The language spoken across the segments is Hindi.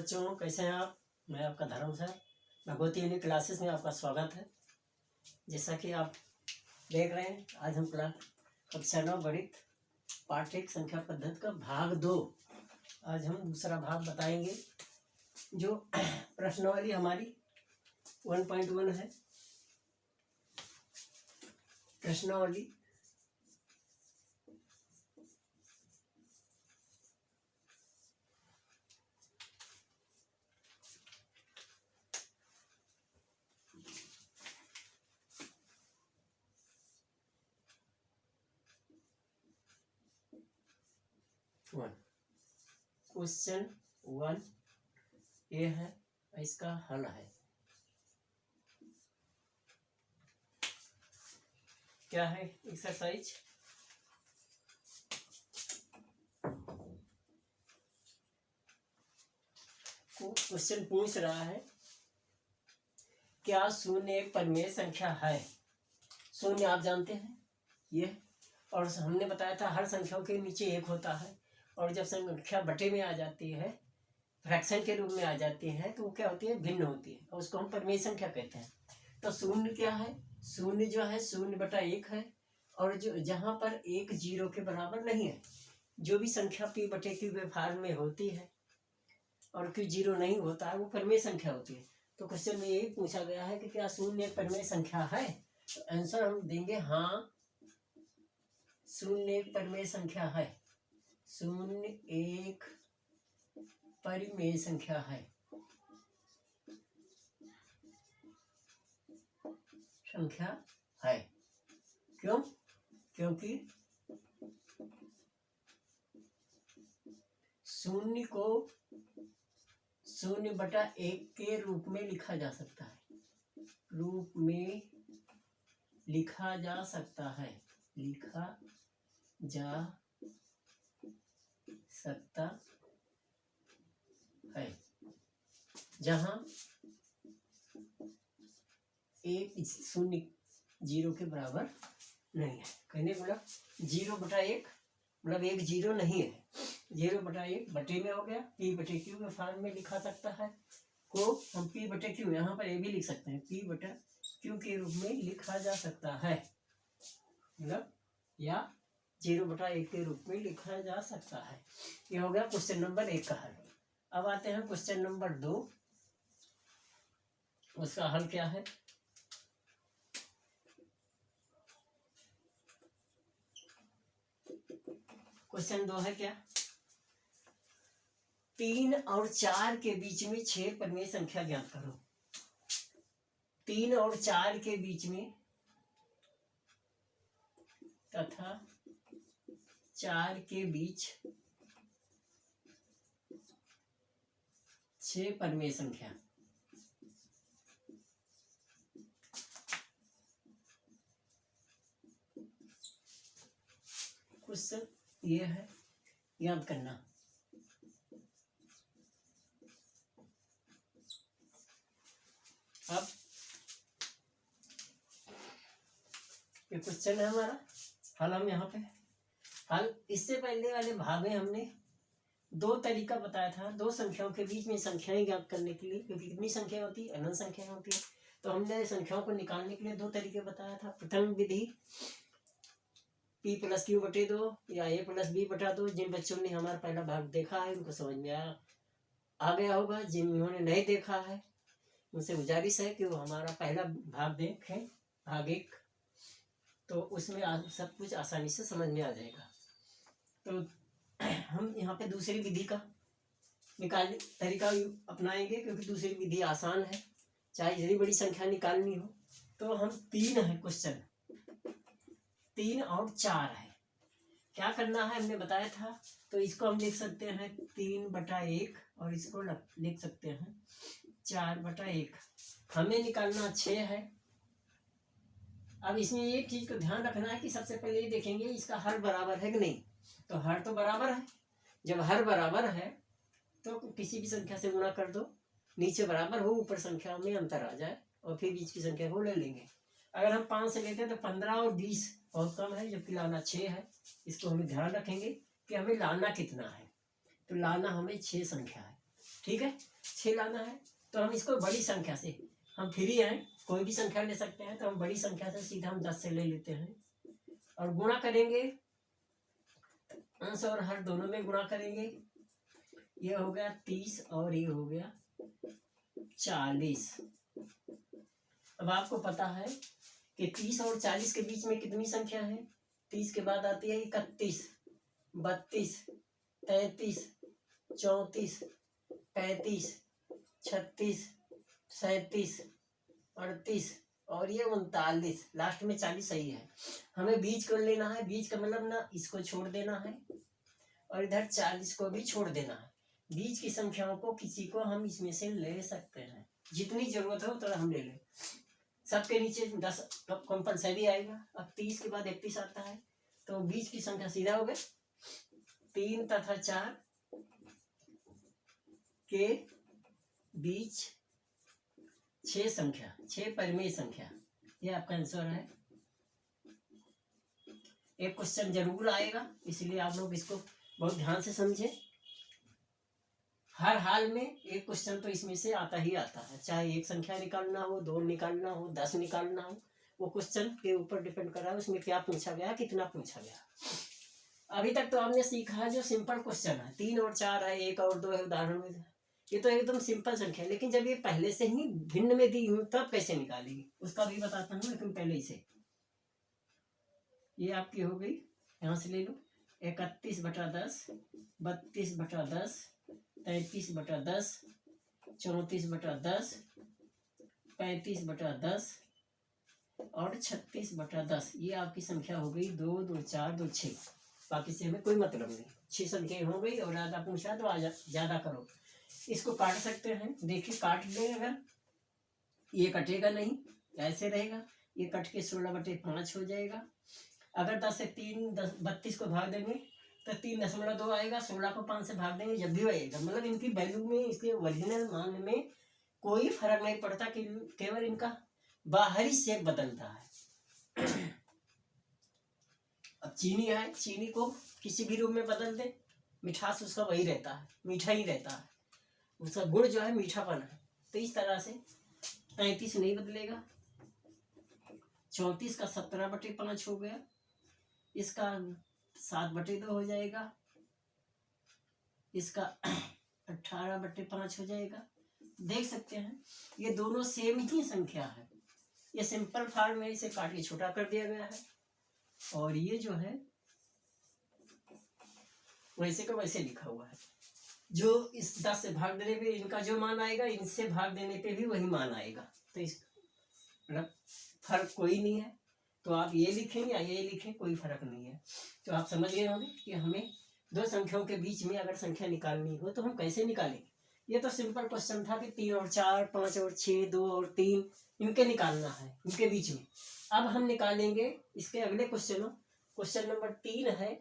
बच्चों, कैसे हैं आप। मैं आपका धर्म सर भगवती यूनि क्लासेस में आपका स्वागत है। जैसा कि आप देख रहे हैं, आज हम कक्षा 9 गणित पाठ 1 संख्या पद्धति का भाग 2 आज हम दूसरा भाग बताएंगे। जो प्रश्नावली हमारी 1.1 है। प्रश्नावली क्वेश्चन 1 ये है, इसका हल है। क्या है एक्सरसाइज? क्वेश्चन पूछ रहा है, क्या शून्य एक परिमेय संख्या है? शून्य आप जानते हैं ये, और हमने बताया था हर संख्याओं के नीचे एक होता है, और जब संख्या बटे में आ जाती है, फ्रैक्शन के रूप में आ जाती है, तो वो क्या होती है? भिन्न होती है, और उसको हम परिमेय संख्या कहते हैं। तो शून्य क्या है? शून्य जो है 0/1 है, और जो जहाँ पर 1 0 के बराबर नहीं है, जो भी संख्या p/q के फॉर्म में होती है और q 0 नहीं होता है, वो परिमेय संख्या होती है। तो क्वेश्चन में यही पूछा गया है कि क्या शून्य एक परिमेय संख्या है? तो आंसर हम देंगे हाँ, शून्य एक परिमेय संख्या है। शून्य एक परिमेय संख्या है। संख्या है क्यों? क्योंकि शून्य को 0/1 के रूप में लिखा जा सकता है। रूप में लिखा जा सकता है, लिखा जा सकता है, जहां 1 0 0 के बराबर नहीं है। कहने का मतलब 0/1 मतलब 1 0 नहीं है। 0/1 बटे में हो गया, p/q के फॉर्म में लिखा सकता है, को हम p/q यहाँ पर ये भी लिख सकते हैं, p/q के रूप में लिखा जा सकता है, मतलब या 0/1 के रूप में लिखा जा सकता है। ये हो गया क्वेश्चन नंबर 1 का हल। अब आते हैं क्वेश्चन नंबर 2। उसका हल क्या है? क्वेश्चन 2 है क्या? 3 और 4 के बीच में 6 परिमेय संख्या ज्ञात करो। 3 और 4 के बीच में तथा 4 के बीच 6 परिमेय संख्या। क्वेश्चन ये है, याद करना। अब ये क्वेश्चन है हमारा, हल हम यहाँ पे हल। इससे पहले वाले भाग में हमने 2 तरीका बताया था, 2 संख्याओं के बीच में संख्याएं ज्ञात करने के लिए, क्योंकि कितनी संख्या होती है? अनंत संख्या होती है। तो हमने संख्याओं को निकालने के लिए 2 तरीके बताया था। प्रथम विधि p+q/2 या a+b/2। जिन बच्चों ने हमारा पहला भाग देखा है उनको समझ में आ गया होगा। जिन्होंने नहीं देखा है उनसे गुजारिश है कि वो हमारा पहला भाग देखें, भाग 1, तो उसमें सब कुछ आसानी से समझ में आ जाएगा। तो हम यहाँ पे दूसरी विधि का निकालने तरीका अपनाएंगे, क्योंकि दूसरी विधि आसान है, चाहे जितनी बड़ी संख्या निकालनी हो। तो हम 3 है क्वेश्चन, 3 और 4 है। क्या करना है हमने बताया था। तो इसको हम लिख सकते हैं 3/1 और इसको लिख सकते हैं 4/1। हमें निकालना 6 है। अब इसमें एक चीज को ध्यान रखना है कि सबसे पहले ये देखेंगे इसका हर बराबर है कि नहीं। तो हर तो बराबर है। जब हर बराबर है तो किसी भी संख्या से गुणा कर दो, नीचे बराबर हो ऊपर संख्या में अंतर आ जाए, और फिर बीच की संख्या को ले लेंगे। अगर हम 5 से लेते हैं तो 15 और 20 बहुत कम है, जबकि लाना 6 है। इसको हमें ध्यान रखेंगे कि हमें लाना कितना है। तो लाना हमें 6 संख्या है, ठीक है। 6 लाना है तो हम इसको बड़ी संख्या से, हम फ्री हैं, कोई भी संख्या ले सकते हैं, तो हम बड़ी संख्या से सीधा हम 10 से ले लेते हैं और गुणा करेंगे, अंश और हर दोनों में गुणा करेंगे। ये हो गया 30 और ये हो गया 40। अब आपको पता है कि 30 और 40 के बीच में कितनी संख्या है? 30 के बाद आती है 31, 32, 33, 34, 35, 36, 37, 38 और ये 39, लास्ट में 40 सही है। हमें बीज को लेना है, बीज का मतलब ना इसको छोड़ देना है और इधर 40 को भी छोड़ देना है। बीज की संख्याओं को किसी को हम इसमें से ले सकते हैं, जितनी जरूरत हो उतना हम ले लें। सबके नीचे 10 कंपलसरी आएगा। अब 30 के बाद 31 आता है तो बीज की संख्या सीधा हो गए 3 तथा 4 के बीच 6 संख्या, 6 परिमेय संख्या, ये आपका आंसर है। एक क्वेश्चन जरूर आएगा, इसलिए आप लोग इसको बहुत ध्यान से समझे। हर हाल में एक क्वेश्चन तो इसमें से आता ही आता है, चाहे एक संख्या निकालना हो, 2 निकालना हो, 10 निकालना हो, वो क्वेश्चन के ऊपर डिपेंड कर रहा है उसमें क्या पूछा गया, कितना पूछा गया। अभी तक तो आपने सीखा है जो सिंपल क्वेश्चन है, 3 और 4 है, 1 और 2 है उदाहरण में, ये तो एकदम सिंपल संख्या है। लेकिन जब ये पहले से ही भिन्न में दी हूँ तब कैसे निकालेगी उसका भी बताता हूँ, लेकिन पहले ही से ये आपकी हो गई, यहाँ से ले लो 31/10, 32/10, 33/10, 34/10, 35/10 और 36/10। ये आपकी संख्या हो गई 2, 2, 4, 2, 6। बाकी से हमें कोई मतलब नहीं, 6 संख्या हो गई और ज़्यादा पूछा तो ज़्यादा करो। इसको काट सकते हैं, देखिए काट लें, अगर ये कटेगा नहीं, ऐसे रहेगा, ये कट के 16/5 हो जाएगा। अगर 10 से 3 32 को भाग देंगे तो 3.2 आएगा, 16 को 5 से भाग देंगे जब भी आएगा। मतलब इनकी वैल्यू में, इसके ओरिजिनल मान में कोई फर्क नहीं पड़ता, कि केवल इनका बाहरी शेप बदलता है। अब चीनी है, चीनी को किसी भी रूप में बदल दे, मिठास उसका वही रहता है, मीठा ही रहता है, उसका गुण जो है मीठापन है। तो इस तरह से 33 नहीं बदलेगा, 34 का 17/5 हो गया, इसका 7/2 हो जाएगा, इसका 18/5 हो जाएगा। देख सकते हैं ये दोनों सेम ही संख्या है। ये सिंपल फॉर्म में इसे काट के छोटा कर दिया गया है और ये जो है वैसे का वैसे लिखा हुआ है। जो इस 10 से भाग देने पे इनका जो मान आएगा, इनसे भाग देने पे भी वही मान आएगा। तो इस फर्क कोई नहीं है, तो आप ये लिखें या ये लिखें, कोई फर्क नहीं है। तो आप समझ गए होंगे कि हमें दो संख्याओं के बीच में अगर संख्या निकालनी हो तो हम कैसे निकालेंगे। ये तो सिंपल क्वेश्चन था कि 3 और 4, 5 और 6, 2 और 3 इनके निकालना है, इनके बीच में। अब हम निकालेंगे इसके अगले क्वेश्चनों। क्वेश्चन नंबर 3 है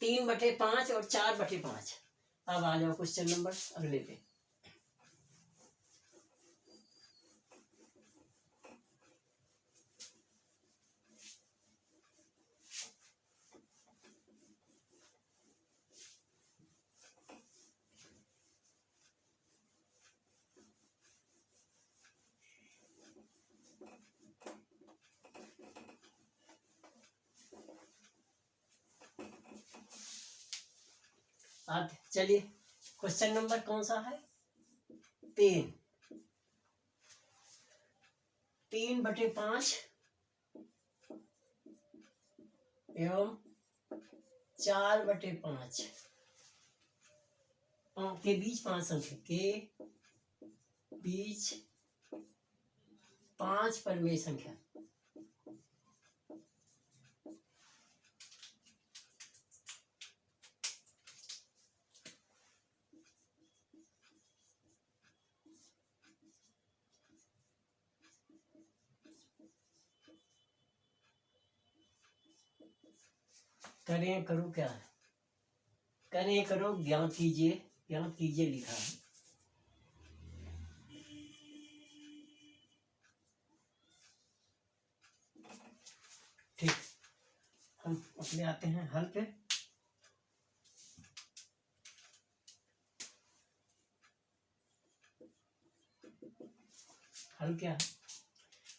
3/5 और 4/5। अब आ जाओ क्वेश्चन नंबर अगले पे। अब चलिए क्वेश्चन नंबर कौन सा है? 3/5 एवं 4/5 के बीच 5 संख्या के बीच 5 परिमेय संख्या। करें करो क्या है, करें करो ज्ञात कीजिए, ज्ञात कीजिए लिखा है। ठीक, हम अपने आते हैं हल पे। हल क्या है,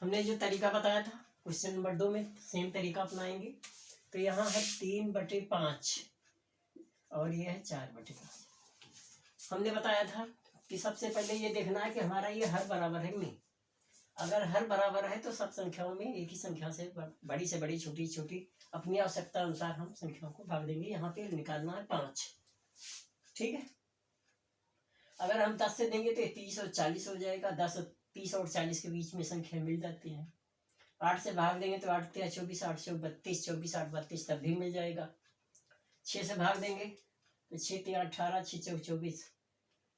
हमने जो तरीका बताया था क्वेश्चन नंबर 2 में सेम तरीका अपनाएंगे। तो यहाँ है 3/5 और ये है 4/5। हमने बताया था कि सबसे पहले ये देखना है कि हमारा ये हर बराबर है कि नहीं। अगर हर बराबर है तो सब संख्याओं में एक ही संख्या से बड़ी से बड़ी छोटी छोटी अपनी आवश्यकता अनुसार हम संख्याओं को भाग देंगे। यहाँ पे निकालना है 5, ठीक है। अगर हम 10 से देंगे तो 30 और 40 हो जाएगा। 10 और 30 और 40 के बीच में संख्या मिल जाती है। 8 से भाग देंगे तो 8 × 24, 8 × 32, 24 8 32 तब भी मिल जाएगा। 6 से भाग देंगे तो 6 × 18, 6 × 24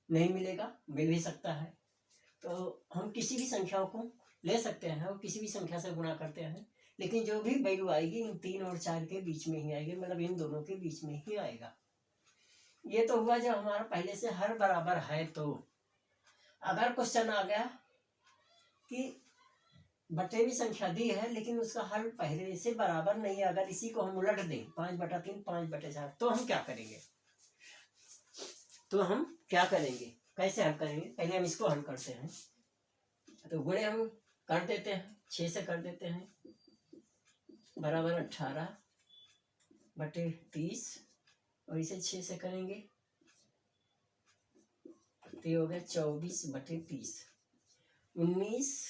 नहीं मिलेगा, मिल भी सकता है। तो हम किसी भी संख्याओं को ले सकते हैं और किसी भी संख्या से गुणा करते हैं, लेकिन जो भी वैल्यू आएगी इन 3 और 4 के बीच में ही आएगी, मतलब इन दोनों के बीच में ही आएगा। ये तो हुआ जब हमारा पहले से हर बराबर है। तो अगर क्वेश्चन आ गया कि बटेवी संख्या दी है लेकिन उसका हल पहले से बराबर नहीं है, अगर इसी को हम उलट दें 5/3, 5/4, तो हम क्या करेंगे? कैसे हल करेंगे? पहले हम इसको हल करते हैं। तो गुणे हम कर देते हैं, 6 से कर देते हैं, बराबर 18/30 और इसे 6 से करेंगे तो ये हो गया 24/30। 19,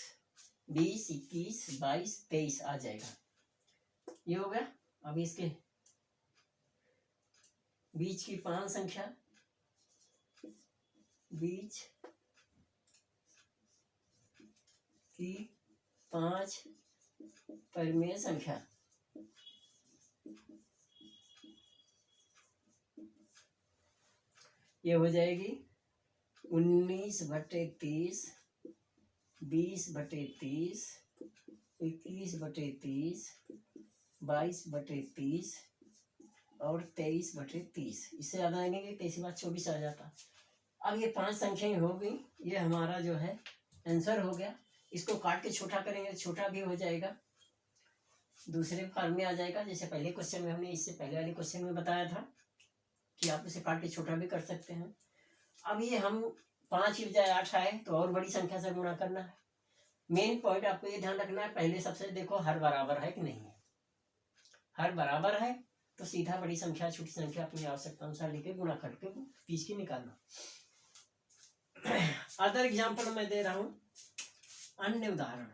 20, 21, 22, 23 आ जाएगा। ये हो गया। अब इसके बीच की 5 संख्या, बीच की 5 परिमेय संख्या, ये हो जाएगी 19/30, 20/30, 21/30, 22/30 और 23/30। इससे ज़्यादा आएंगे 23 बार 24 आ जाता। अब ये 5 संख्याएं हो गई, ये हमारा जो है आंसर हो गया। इसको काट के छोटा करेंगे, छोटा भी हो जाएगा, दूसरे फॉर्म में आ जाएगा। जैसे पहले क्वेश्चन में हमने इससे पहले वाले क्वेश्चन में बताया था कि आप इसे काट के छोटा भी कर सकते हैं। अब ये हम 5 की बजाय 8 आए तो और बड़ी संख्या से गुणा करना है। मेन पॉइंट आपको ये ध्यान रखना है, पहले सबसे देखो हर बराबर है कि नहीं है। हर बराबर है तो सीधा बड़ी संख्या छोटी संख्या अपनी आवश्यकता अनुसार लेके गुणा करके बीच की निकालना। अदर एग्जाम्पल मैं दे रहा हूं, अन्य उदाहरण,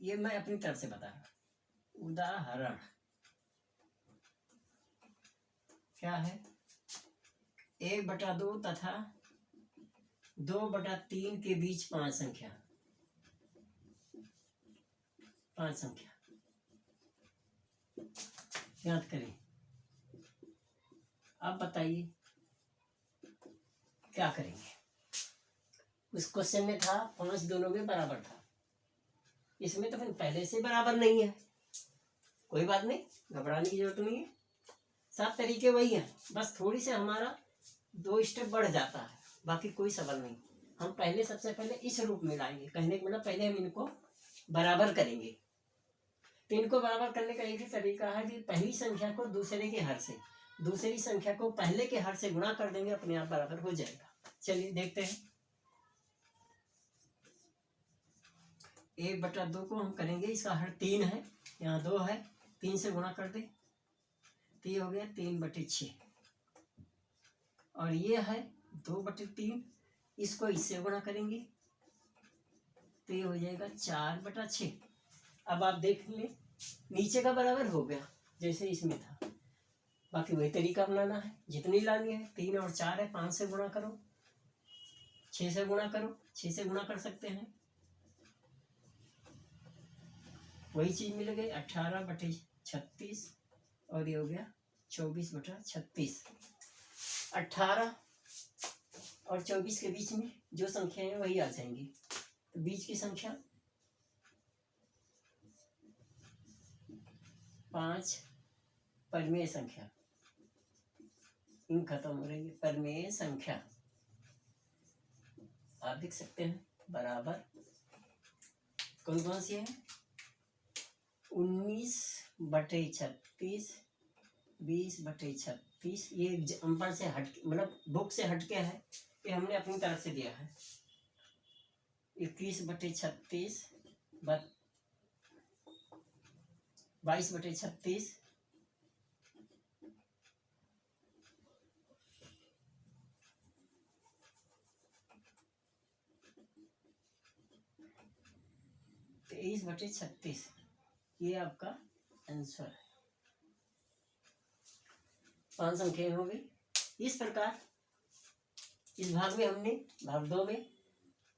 ये मैं अपनी तरफ से बता रहा हूं। उदाहरण क्या है? 1/2 तथा 2/3 के बीच 5 संख्या, 5 संख्या याद करें। अब बताइए क्या करेंगे? उस क्वेश्चन में था 5 दोनों में बराबर था, इसमें तो फिर पहले से बराबर नहीं है। कोई बात नहीं, घबराने की जरूरत नहीं है, सब तरीके वही हैं, बस थोड़ी से हमारा 2 स्टेप बढ़ जाता है, बाकी कोई सवाल नहीं। हम पहले सबसे पहले इस रूप में लाएंगे, कहने का मतलब पहले हम इनको बराबर करेंगे। तो इनको बराबर करने का एक ही तरीका है कि पहली संख्या को दूसरे के हर से, दूसरी संख्या को पहले के हर से गुणा कर देंगे, अपने आप बराबर हो जाएगा। चलिए देखते हैं। 1/2 को हम करेंगे, इसका हर 3 है, यहाँ 2 है, 3 से गुणा कर दे तो ये हो गया 3/6। और ये है 2/3, इसको इससे गुणा करेंगे तो ये हो जाएगा 4/6। अब आप देख लें, नीचे का बराबर हो गया जैसे इसमें था, बाकी वही तरीका अपनाना है। जितनी लानी है, 3 और 4 है, 5 से गुणा करो, 6 से गुणा करो, 6 से गुणा कर सकते हैं, वही चीज मिल गई 18/36 और ये हो गया 24/36। 18 और 24 के बीच में जो संख्या है वही आ जाएंगी। तो बीच की संख्या 5 परिमेय संख्या, इन खत्म हो रही है, परिमेय संख्या आप देख सकते हैं बराबर कौन कौन सी है? 19/36, 20/36। ये अंपर से हट, मतलब बुक से हटके है, ये हमने अपनी तरफ से दिया है। 21/36 22/36 23/36 ये आपका आंसर है। 5 संख्याएं हो गई। इस प्रकार इस भाग में हमने भाग 2 में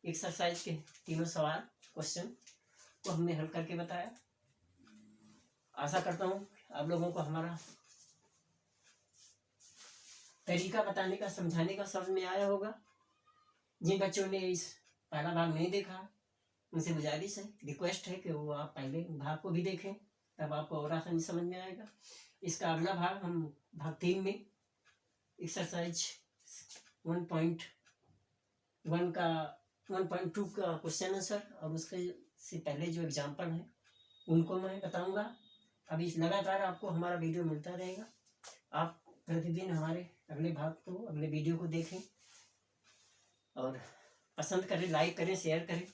एक्सरसाइज के तीनों सवाल क्वेश्चन को हमने हल करके बताया। आशा करता हूँ आप लोगों को हमारा तरीका बताने का, समझाने का समझ में आया होगा। जिन बच्चों ने इस पहला भाग नहीं देखा उनसे गुजारिश है, रिक्वेस्ट है कि वो आप पहले भाग को भी देखें, तब आपको और आसानी समझ में आएगा। इसका अगला भाग हम भाग 3 में एक्सरसाइज 1.1 का 1.2 का क्वेश्चन आंसर और उसके से पहले जो एग्जाम्पल है उनको मैं बताऊंगा। अभी लगातार आपको हमारा वीडियो मिलता रहेगा। आप प्रतिदिन हमारे अगले भाग को, अगले वीडियो को देखें और पसंद करें, लाइक करें, शेयर करें।